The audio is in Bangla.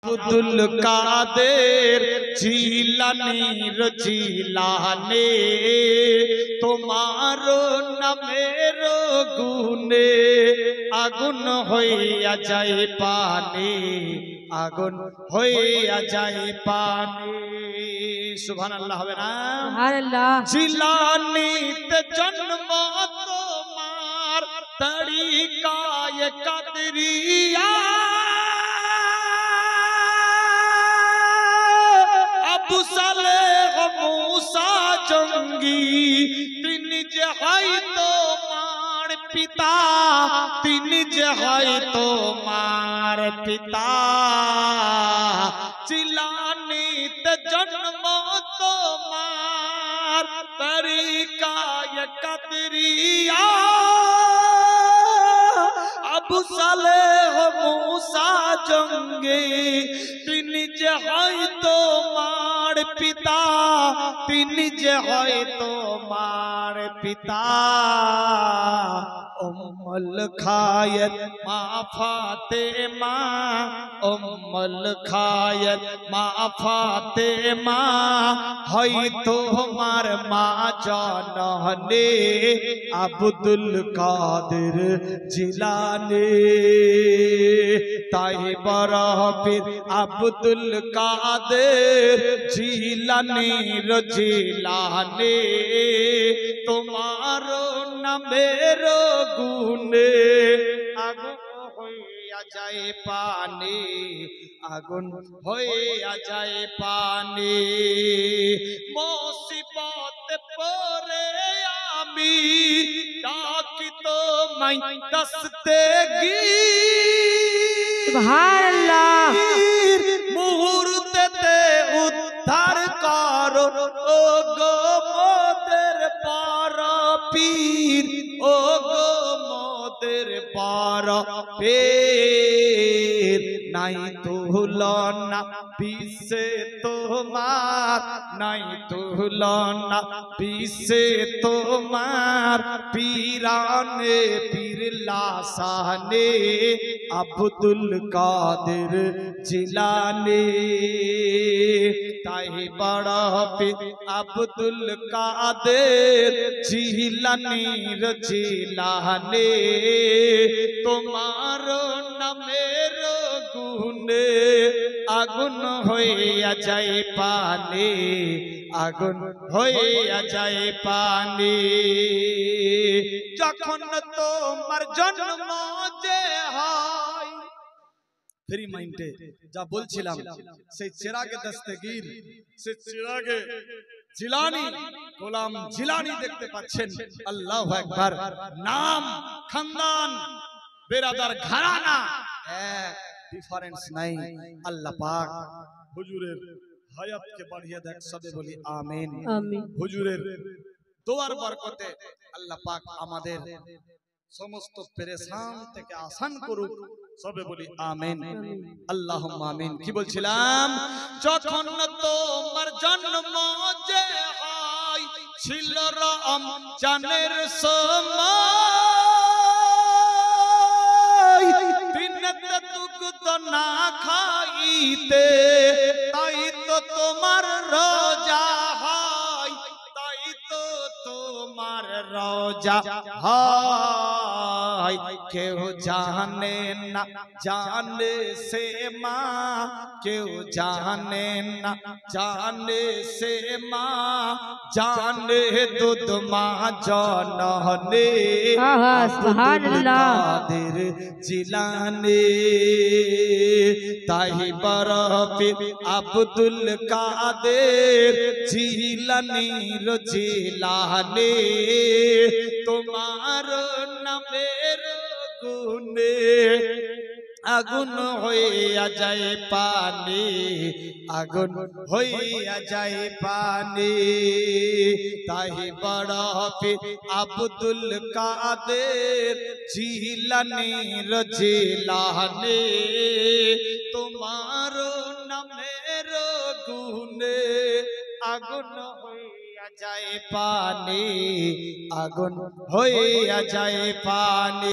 আব্দুল কাদের জিলানীর জিলানে তোমার নামের গুণে আগুন হইয়া যায় পানি, আগুন হইয়া যায় পানি। সুবহানাল্লাহ হবে না? সুবহানাল্লাহ। জিলানীতে জন্ম তোমার তরিকায়ে কাদরিয়া, আবু সালেহ মুসা জঙ্গি তিনি যে হয় তোমার পিতা, তিনি যে হয় তোমার পিতা। জিলানীতে জন্ম তোমার তরিকায়ে কাদরিয়া, আবু সালেহ মুসা জঙ্গি তিনি যে হয় তোমার পিতা, তিনি যে হয় তোমার পিতা। উম্মুল খায়র মা ফাতেমা, উম্মুল খায়র মা ফাতেমা হয় তোমার মা জাননে আব্দুল কাদের জিলানী। তাই বড় পীর আব্দুল কাদের জিলানীর জিলানে তোমার নামের গুণে আগুন হইয়া যায় পানি, আগুন হইয়া যায় পানি। মুসিবত পড়ে আমি ডাকি তোমায় দস্তগীর, সুবহানাল্লাহ। মুহূর্তেতে উদ্ধার করো ও গো মোদের পার পীর, ও গো মোদের পার পীর। নাই তুলনা বিশ্বে তোমার, নাই তুলনা বিশ্বে তোমার পীরানে পীর লাসানে আব্দুল কাদের জিলানী। তাই বড় পীর আব্দুল কাদের জিলানীর জিলানে তোমার নামের গুণে আগুন হইয়া যায় পানি, আগুন হইয়া যায় পানি। যখন তোমার জন্ম যে হয়, ফ্রি মাইন্ডে যা বলছিলাম সেই চিরাগে দস্তগীর, সেই চিরাগে জিলানী গোলাম জিলানী দেখতে পাচ্ছেন। আল্লাহু আকবার। নাম খানদান বেরাদার ঘরানা এক ডিফারেন্স নাই। আল্লাহ পাক হুজুরের হায়াতকে বাড়িয়ে দেখ, সবে বলি আমিন। হুজুরের দোয়ার বরকতে আল্লাহ পাক আমাদের সমস্ত পেরেশান থেকে আসান করুক, সবে বলি আমিন। আল্লাহুম্মা আমিন। কি বলছিলাম? যখন তোমার জন্ম যে হয় ছিল রমজানের সময়, দিনেতে দুগ্ধ না খাইতে তাই তো তোমার রোজা হয়, তাই তো তোমার রোজা হয়। কেউ জানে না জানে সে মা, কেউ জানে না জানে সে মা, জানে দুধ মা জননে আব্দুল কাদের জিলানী। তাই বড় পীর আব্দুল কাদের জিলানীর জিলানে তোমার নামের গুণে আগুন হইয়া যায় পানি, আগুন হইয়া যায় পানি। তাই বড় পীর আব্দুল কাদের জিলানীর জিলানে তোমার নামের গুণে আগুন হইয়া যায় পানি, আগুন হইয়া যায় পানি।